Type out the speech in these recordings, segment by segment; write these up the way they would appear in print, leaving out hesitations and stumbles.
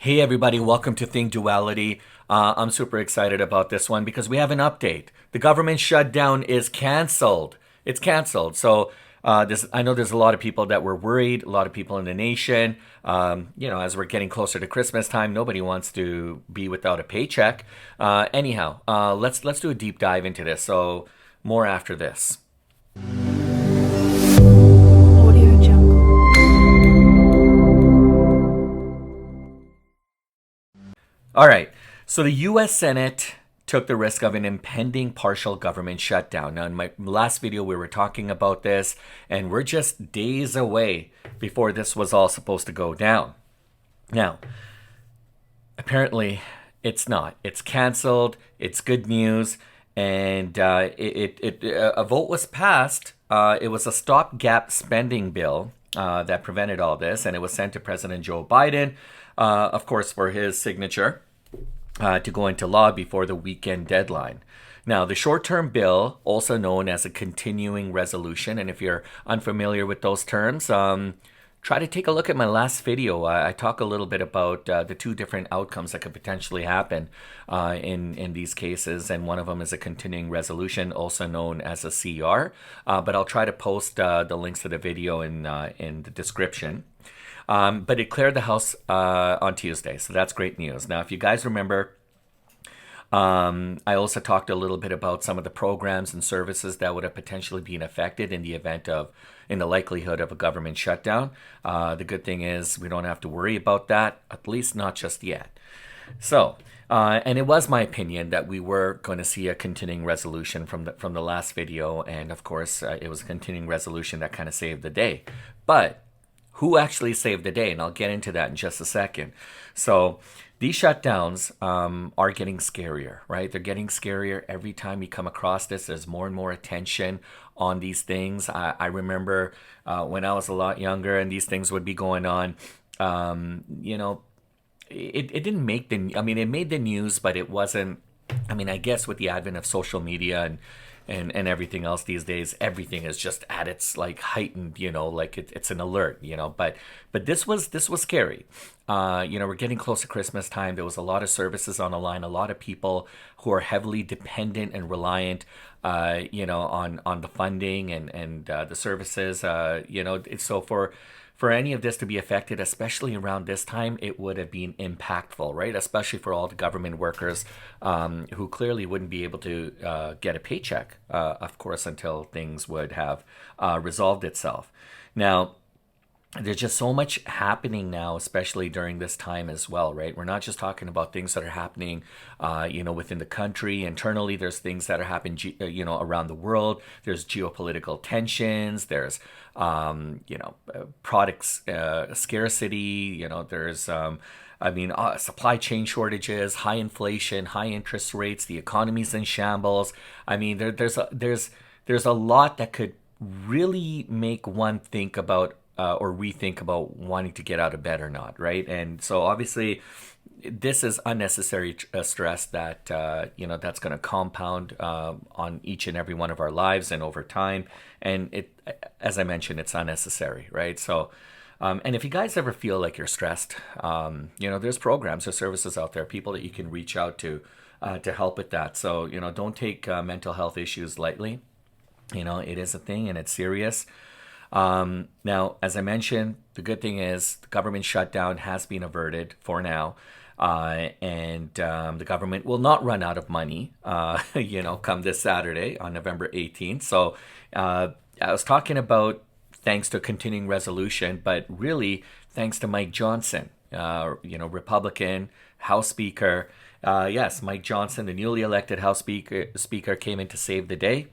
Hey everybody, welcome to Think Duality. I'm super excited about this one because we have an update. The government shutdown is canceled. It's canceled. I know there's a lot of people that were worried, a lot of people in the nation. As we're getting closer to Christmas time, nobody wants to be without a paycheck. Let's do a deep dive into this. So more after this. Audio Jungle. All right. So the U.S. Senate took the risk of an impending partial government shutdown. Now, in my last video, we were talking about this, and we're just days away before this was all supposed to go down. Now, apparently, it's not. It's canceled. It's good news, and a vote was passed. It was a stopgap spending bill that prevented all this, and it was sent to President Joe Biden, of course, for his signature to go into law before the weekend deadline. Now, the short term bill, also known as a continuing resolution, and if you're unfamiliar with those terms, try to take a look at my last video. I talk a little bit about the two different outcomes that could potentially happen in these cases, and one of them is a continuing resolution, also known as a CR. But I'll try to post the links to the video in the description. But it cleared the House on Tuesday, so that's great news. Now, if you guys remember, I also talked a little bit about some of the programs and services that would have potentially been affected in the likelihood of a government shutdown. The good thing is we don't have to worry about that, at least not just yet. And it was my opinion that we were going to see a continuing resolution from the last video, and of course, it was a continuing resolution that kind of saved the day. But who actually saved the day? And I'll get into that in just a second. So these shutdowns are getting scarier, right? They're getting scarier every time you come across this. There's more and more attention on these things. I remember when I was a lot younger and these things would be going on. It didn't make it made the news, but it wasn't. I guess with the advent of social media and everything else these days, everything is just at its like heightened, like it's an alert, but this was scary. We're getting close to Christmas time. There was a lot of services on the line, a lot of people who are heavily dependent and reliant on the funding and the services, so for any of this to be affected, especially around this time, it would have been impactful, right? Especially for all the government workers who clearly wouldn't be able to get a paycheck, of course, until things would have resolved itself. Now, there's just so much happening now, especially during this time as well, right? We're not just talking about things that are happening, within the country. Internally, there's things that are happening, around the world. There's geopolitical tensions. There's, products scarcity. There's, supply chain shortages, high inflation, high interest rates. The economy's in shambles. There's a lot that could really make one think about or rethink about wanting to get out of bed or not, right? And so obviously, this is unnecessary stress that that's going to compound on each and every one of our lives and over time. And as I mentioned, it's unnecessary, right? So. And if you guys ever feel like you're stressed, there's programs or services out there, people that you can reach out to help with that. So, don't take mental health issues lightly. It is a thing and it's serious. Now, as I mentioned, the good thing is the government shutdown has been averted for now. And the government will not run out of money, come this Saturday on November 18th. So I was talking about thanks to a continuing resolution, but really thanks to Mike Johnson, Republican House Speaker. Yes, Mike Johnson, the newly elected House Speaker, came in to save the day.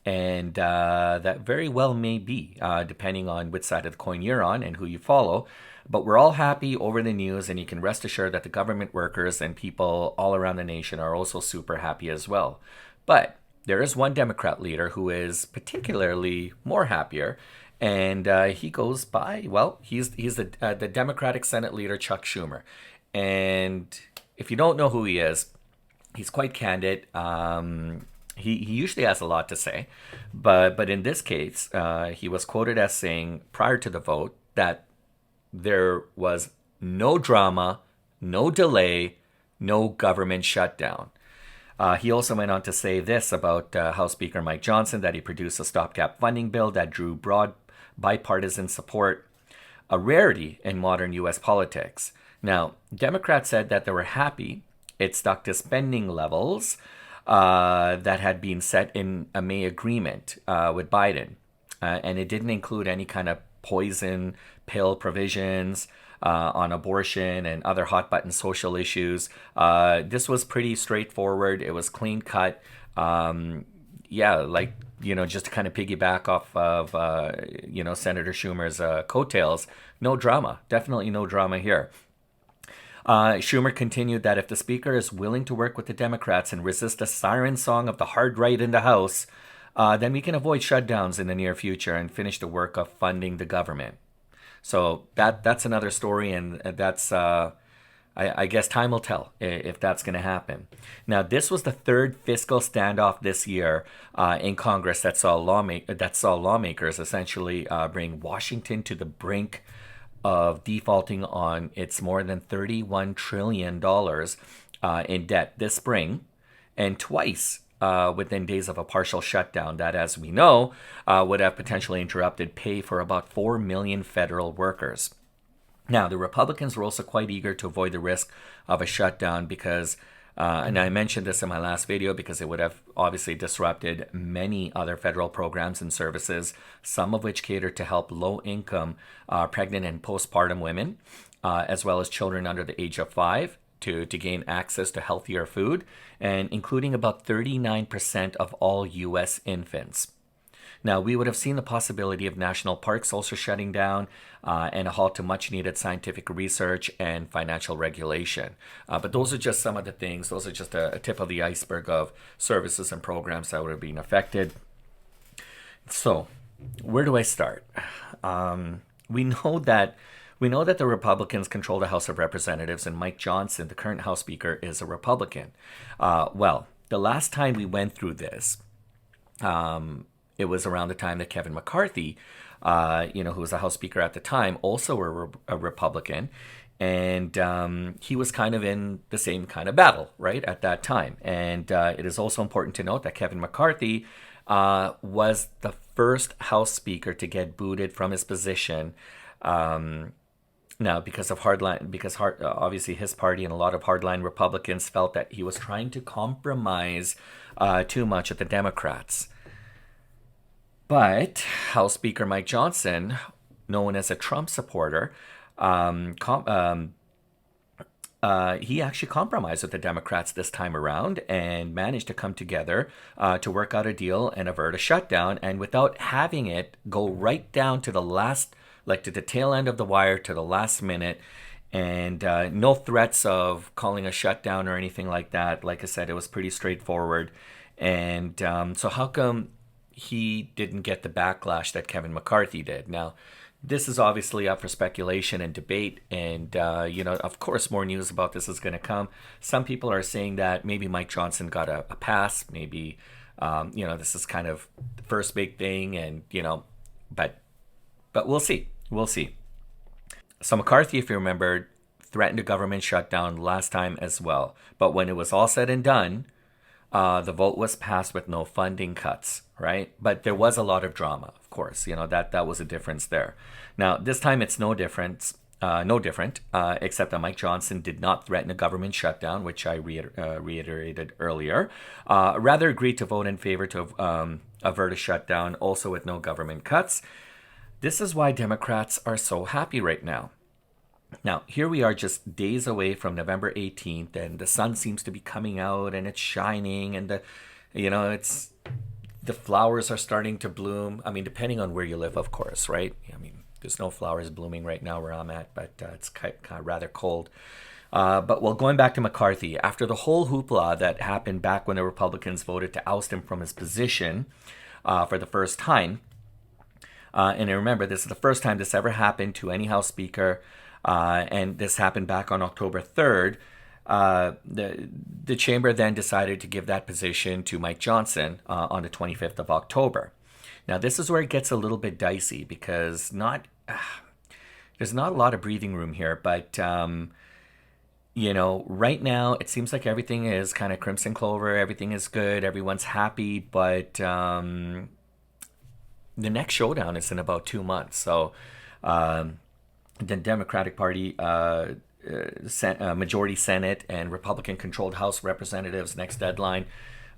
And that very well may be, depending on which side of the coin you're on and who you follow. But we're all happy over the news, and you can rest assured that the government workers and people all around the nation are also super happy as well. But there is one Democrat leader who is particularly more happier, and he goes by, he's the Democratic Senate leader, Chuck Schumer. And if you don't know who he is, he's quite candid. He usually has a lot to say, but in this case, he was quoted as saying prior to the vote that there was no drama, no delay, no government shutdown. He also went on to say this about House Speaker Mike Johnson, that he produced a stopgap funding bill that drew broad bipartisan support, a rarity in modern U.S. politics. Now, Democrats said that they were happy it stuck to spending levels that had been set in a May agreement with Biden. And it didn't include any kind of poison pill provisions on abortion and other hot button social issues. This was pretty straightforward. It was clean cut. Yeah, like, just to kind of piggyback off of, Senator Schumer's coattails, no drama. Definitely no drama here. Schumer continued that if the Speaker is willing to work with the Democrats and resist the siren song of the hard right in the House, then we can avoid shutdowns in the near future and finish the work of funding the government. So that's another story, and that's I guess time will tell if that's going to happen. Now, this was the third fiscal standoff this year in Congress that saw lawmakers essentially bring Washington to the brink of defaulting on its more than $31 trillion in debt this spring, and twice within days of a partial shutdown that, as we know, would have potentially interrupted pay for about 4 million federal workers. Now, the Republicans were also quite eager to avoid the risk of a shutdown because, and I mentioned this in my last video, because it would have obviously disrupted many other federal programs and services, some of which cater to help low-income pregnant and postpartum women, as well as children under the age of 5, to gain access to healthier food, and including about 39% of all U.S. infants. Now, we would have seen the possibility of national parks also shutting down and a halt to much-needed scientific research and financial regulation. But those are just some of the things. Those are just a tip of the iceberg of services and programs that would have been affected. So, where do I start? We know that the Republicans control the House of Representatives, and Mike Johnson, the current House Speaker, is a Republican. Well, the last time we went through this, it was around the time that Kevin McCarthy, who was the House Speaker at the time, also a Republican, and he was kind of in the same kind of battle, right, at that time. And it is also important to note that Kevin McCarthy was the first House Speaker to get booted from his position. Now, because obviously his party and a lot of hardline Republicans felt that he was trying to compromise too much with the Democrats. But House Speaker Mike Johnson, known as a Trump supporter, he actually compromised with the Democrats this time around and managed to come together to work out a deal and avert a shutdown, and without having it go right down to the last, like to the tail end of the wire, to the last minute, and no threats of calling a shutdown or anything like that. Like I said, it was pretty straightforward. And so how come he didn't get the backlash that Kevin McCarthy did? Now, this is obviously up for speculation and debate, and of course more news about this is going to come. Some people are saying that maybe Mike Johnson got a pass, maybe this is kind of the first big thing, and but we'll see. So McCarthy, if you remember, threatened a government shutdown last time as well, but when it was all said and done, the vote was passed with no funding cuts, right? But there was a lot of drama, of course. That was a difference there. Now, this time it's no different, except that Mike Johnson did not threaten a government shutdown, which I reiterated earlier. Rather agreed to vote in favor to avert a shutdown, also with no government cuts. This is why Democrats are so happy right now. Now, here we are just days away from November 18th, and the sun seems to be coming out, and it's shining, and the flowers are starting to bloom. I mean, depending on where you live, of course, right? I mean, there's no flowers blooming right now where I'm at, but it's kind of rather cold. Going back to McCarthy, after the whole hoopla that happened back when the Republicans voted to oust him from his position for the first time, and remember, this is the first time this ever happened to any House Speaker, and this happened back on October 3rd. The chamber then decided to give that position to Mike Johnson on the 25th of October. Now, this is where it gets a little bit dicey because there's not a lot of breathing room here, but right now it seems like everything is kind of crimson clover, everything is good, everyone's happy, but the next showdown is in about 2 months. So um, the Democratic Party majority Senate and Republican controlled House Representatives next deadline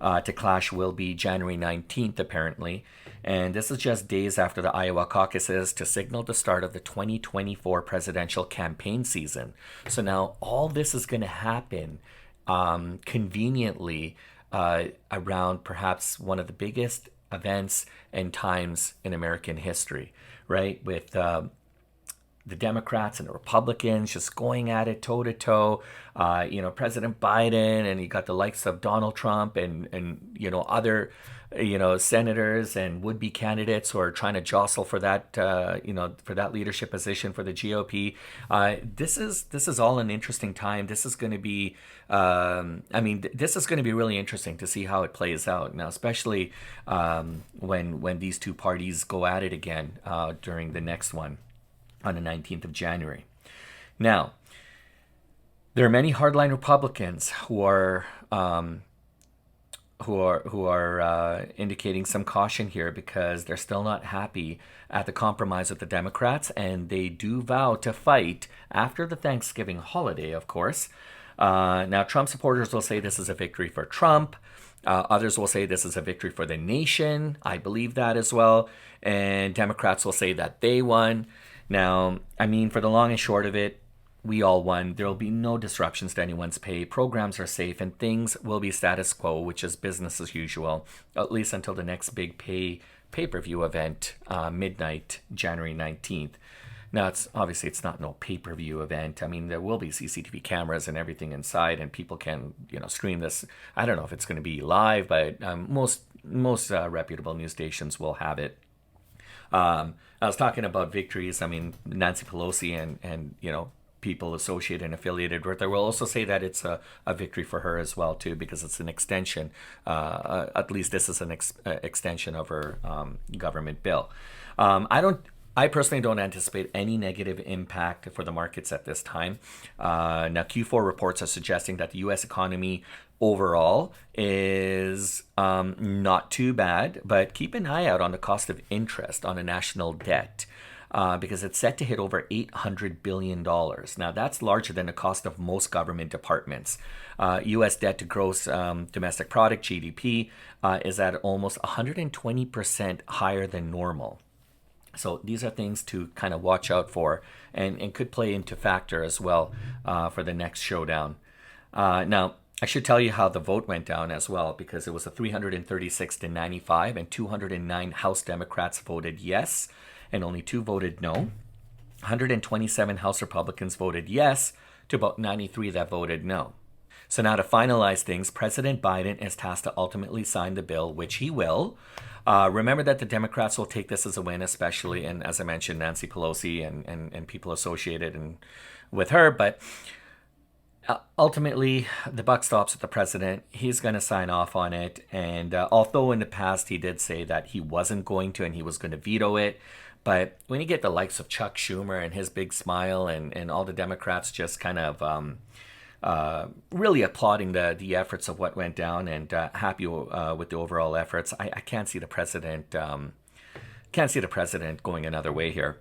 to clash will be January 19th, apparently. And this is just days after the Iowa caucuses to signal the start of the 2024 presidential campaign season. So now all this is going to happen conveniently around perhaps one of the biggest events and times in American history, right? With the Democrats and the Republicans just going at it toe to toe. President Biden, and you got the likes of Donald Trump and other senators and would be candidates who are trying to jostle for that for that leadership position for the GOP. This is all an interesting time. This is going to be this is going to be really interesting to see how it plays out now, especially when these two parties go at it again during the next one on the 19th of January. Now, there are many hardline Republicans who are indicating some caution here because they're still not happy at the compromise with the Democrats, and they do vow to fight after the Thanksgiving holiday, of course. Now, Trump supporters will say this is a victory for Trump. Others will say this is a victory for the nation. I believe that as well. And Democrats will say that they won. Now, for the long and short of it, we all won. There will be no disruptions to anyone's pay. Programs are safe and things will be status quo, which is business as usual, at least until the next big pay-per-view event, midnight, January 19th. Now, it's not no pay-per-view event. There will be CCTV cameras and everything inside, and people can, stream this. I don't know if it's going to be live, but most reputable news stations will have it. I was talking about victories. Nancy Pelosi and people associated and affiliated with her will also say that it's a victory for her as well too, because it's an extension. At least this is an extension of her government bill. I personally don't anticipate any negative impact for the markets at this time. Now, Q4 reports are suggesting that the U.S. economy overall is not too bad, but keep an eye out on the cost of interest on a national debt because it's set to hit over $800 billion. Now, that's larger than the cost of most government departments. U.S. debt to gross domestic product, GDP, is at almost 120% higher than normal. So these are things to kind of watch out for and could play into factor as well for the next showdown. Now, I should tell you how the vote went down as well, because it was a 336 to 95 and 209 House Democrats voted yes and only 2 voted no. 127 House Republicans voted yes to about 93 that voted no. So now to finalize things, President Biden is tasked to ultimately sign the bill, which he will. Remember that the Democrats will take this as a win, especially, and as I mentioned, Nancy Pelosi and people associated with her. But ultimately, the buck stops with the president. He's going to sign off on it. And although in the past he did say that he wasn't going to and he was going to veto it, but when you get the likes of Chuck Schumer and his big smile and all the Democrats just kind of really applauding the efforts of what went down and happy with the overall efforts, I can't see the president going another way here.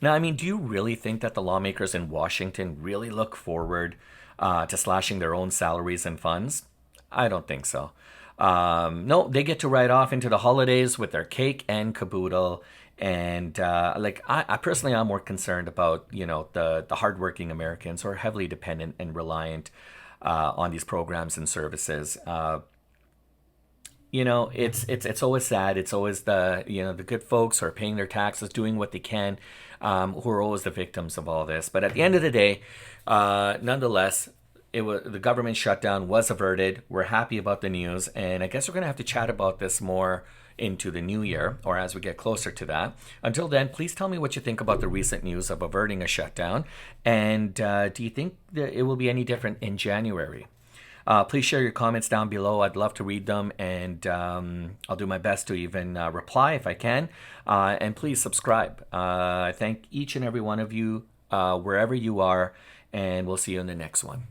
Now, do you really think that the lawmakers in Washington really look forward to slashing their own salaries and funds? I don't think so. No, they get to ride off into the holidays with their cake and caboodle. And I personally, I'm more concerned about the hardworking Americans who are heavily dependent and reliant on these programs and services. It's always sad. It's always the good folks who are paying their taxes, doing what they can, who are always the victims of all this. But at the end of the day, nonetheless, the government shutdown was averted. We're happy about the news, and I guess we're going to have to chat about this more into the new year, or as we get closer to that. Until then, please tell me what you think about the recent news of averting a shutdown, and do you think that it will be any different in January? Please share your comments down below. I'd love to read them, and I'll do my best to even reply if I can. And please subscribe. I thank each and every one of you wherever you are, and we'll see you in the next one.